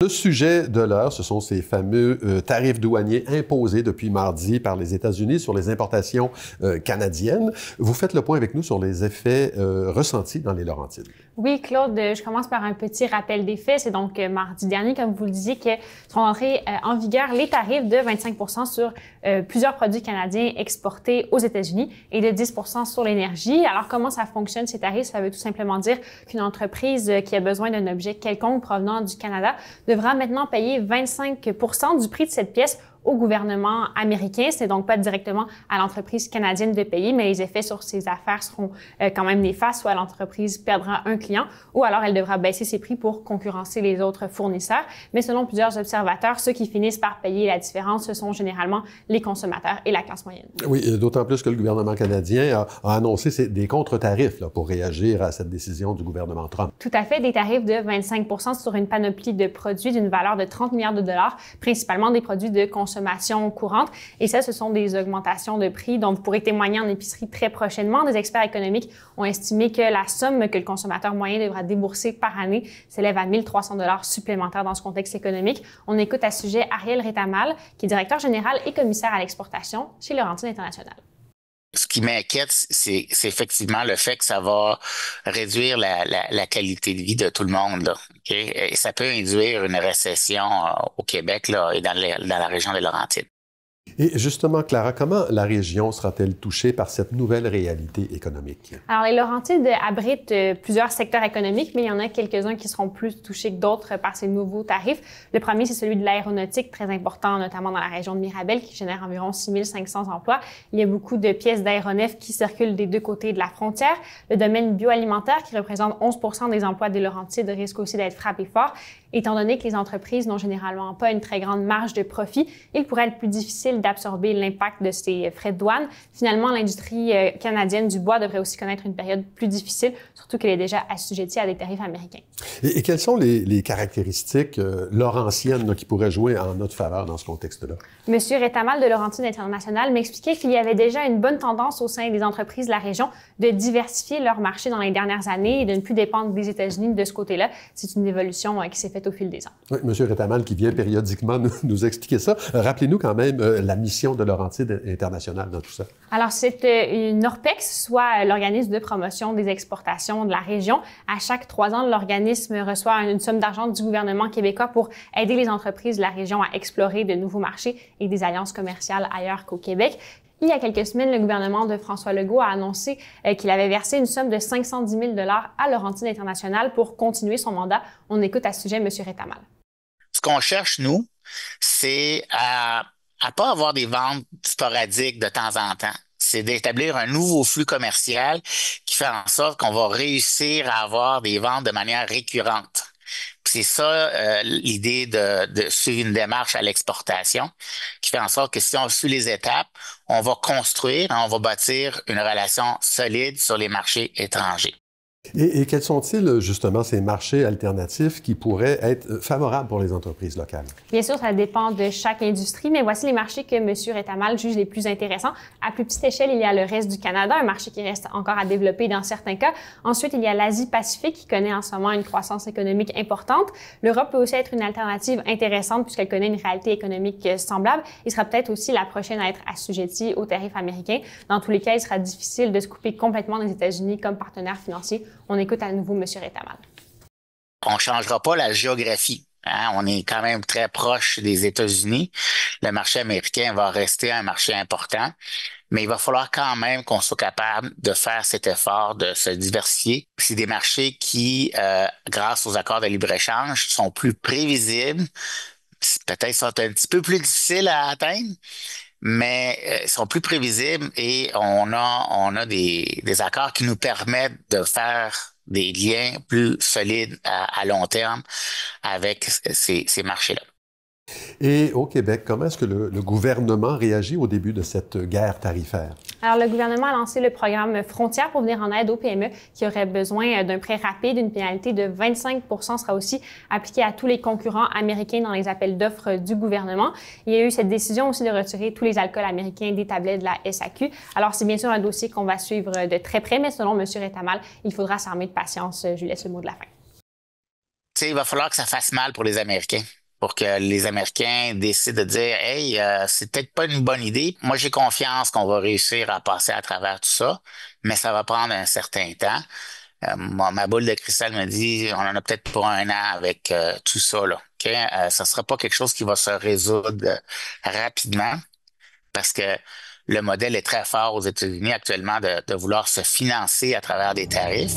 Le sujet de l'heure, ce sont ces fameux tarifs douaniers imposés depuis mardi par les États-Unis sur les importations canadiennes. Vous faites le point avec nous sur les effets ressentis dans les Laurentides. Oui, Claude, je commence par un petit rappel des faits. C'est donc mardi dernier, comme vous le disiez, que sont entrés en vigueur les tarifs de 25 % sur plusieurs produits canadiens exportés aux États-Unis et de 10 % sur l'énergie. Alors, comment ça fonctionne, ces tarifs? Ça veut tout simplement dire qu'une entreprise qui a besoin d'un objet quelconque provenant du Canada devra maintenant payer 25 % du prix de cette pièce au gouvernement américain. Ce n'est donc pas directement à l'entreprise canadienne de payer, mais les effets sur ses affaires seront quand même néfastes. Soit l'entreprise perdra un client ou alors elle devra baisser ses prix pour concurrencer les autres fournisseurs. Mais selon plusieurs observateurs, ceux qui finissent par payer la différence, ce sont généralement les consommateurs et la classe moyenne. Oui, d'autant plus que le gouvernement canadien a annoncé des contre-tarifs pour réagir à cette décision du gouvernement Trump. Tout à fait, des tarifs de 25 % sur une panoplie de produits d'une valeur de 30 milliards de dollars, principalement des produits de consommation courante. Et ça, ce sont des augmentations de prix dont vous pourrez témoigner en épicerie très prochainement. Des experts économiques ont estimé que la somme que le consommateur moyen devra débourser par année s'élève à 1 300 $ supplémentaires dans ce contexte économique. On écoute à ce sujet Ariel Retamal, qui est directeur général et commissaire à l'exportation chez Laurentides International. Ce qui m'inquiète, c'est effectivement le fait que ça va réduire la qualité de vie de tout le monde, là, okay? Et ça peut induire une récession au Québec là, et dans la région des Laurentides. Et justement, Clara, comment la région sera-t-elle touchée par cette nouvelle réalité économique? Alors, les Laurentides abritent plusieurs secteurs économiques, mais il y en a quelques-uns qui seront plus touchés que d'autres par ces nouveaux tarifs. Le premier, c'est celui de l'aéronautique, très important, notamment dans la région de Mirabel, qui génère environ 6 500 emplois. Il y a beaucoup de pièces d'aéronefs qui circulent des deux côtés de la frontière. Le domaine bioalimentaire, qui représente 11 % des emplois des Laurentides, risque aussi d'être frappé fort. Étant donné que les entreprises n'ont généralement pas une très grande marge de profit, il pourrait être plus difficile d'absorber l'impact de ces frais de douane. Finalement, l'industrie canadienne du bois devrait aussi connaître une période plus difficile, surtout qu'elle est déjà assujettie à des tarifs américains. Et quelles sont les caractéristiques laurentiennes qui pourraient jouer en notre faveur dans ce contexte-là? Monsieur Retamal de Laurentides International m'expliquait qu'il y avait déjà une bonne tendance au sein des entreprises de la région de diversifier leur marché dans les dernières années et de ne plus dépendre des États-Unis de ce côté-là. C'est une évolution qui s'est faite au fil des ans. Oui, M. Retamal qui vient périodiquement nous expliquer ça. Rappelez-nous quand même la mission de Laurentides International dans tout ça. Alors, c'est une ORPEX, soit l'organisme de promotion des exportations de la région. À chaque 3 ans, l'organisme reçoit une somme d'argent du gouvernement québécois pour aider les entreprises de la région à explorer de nouveaux marchés et des alliances commerciales ailleurs qu'au Québec. Il y a quelques semaines, le gouvernement de François Legault a annoncé qu'il avait versé une somme de 510 000 $ à Laurentides International pour continuer son mandat. On écoute à ce sujet M. Retamal. Ce qu'on cherche, nous, c'est à pas avoir des ventes sporadiques de temps en temps. C'est d'établir un nouveau flux commercial qui fait en sorte qu'on va réussir à avoir des ventes de manière récurrente. C'est ça l'idée de suivre une démarche à l'exportation qui fait en sorte que si on suit les étapes, on va construire, on va bâtir une relation solide sur les marchés étrangers. Et quels sont-ils, justement, ces marchés alternatifs qui pourraient être favorables pour les entreprises locales? Bien sûr, ça dépend de chaque industrie, mais voici les marchés que M. Retamal juge les plus intéressants. À plus petite échelle, il y a le reste du Canada, un marché qui reste encore à développer dans certains cas. Ensuite, il y a l'Asie-Pacifique qui connaît en ce moment une croissance économique importante. L'Europe peut aussi être une alternative intéressante puisqu'elle connaît une réalité économique semblable. Il sera peut-être aussi la prochaine à être assujettie aux tarifs américains. Dans tous les cas, il sera difficile de se couper complètement des États-Unis comme partenaire financier. On écoute à nouveau M. Retamal. On ne changera pas la géographie. Hein? On est quand même très proche des États-Unis. Le marché américain va rester un marché important, mais il va falloir quand même qu'on soit capable de faire cet effort de se diversifier. C'est des marchés qui, grâce aux accords de libre-échange, sont plus prévisibles, peut-être sont un petit peu plus difficiles à atteindre, mais sont plus prévisibles et on a des accords qui nous permettent de faire des liens plus solides à long terme avec ces marchés-là. Et au Québec, comment est-ce que le gouvernement réagit au début de cette guerre tarifaire? Alors, le gouvernement a lancé le programme Frontières pour venir en aide aux PME qui auraient besoin d'un prêt rapide. Une pénalité de 25 % sera aussi appliquée à tous les concurrents américains dans les appels d'offres du gouvernement. Il y a eu cette décision aussi de retirer tous les alcools américains des tablettes de la SAQ. Alors, c'est bien sûr un dossier qu'on va suivre de très près, mais selon M. Retamal, il faudra s'armer de patience. Je lui laisse le mot de la fin. tu sais, il va falloir que ça fasse mal pour les Américains, pour que les Américains décident de dire, hey, c'est peut-être pas une bonne idée. Moi, j'ai confiance qu'on va réussir à passer à travers tout ça, mais ça va prendre un certain temps. Ma boule de cristal me dit, on en a peut-être pour un an avec tout ça, là. OK? Ça sera pas quelque chose qui va se résoudre rapidement parce que le modèle est très fort aux États-Unis actuellement de vouloir se financer à travers des tarifs.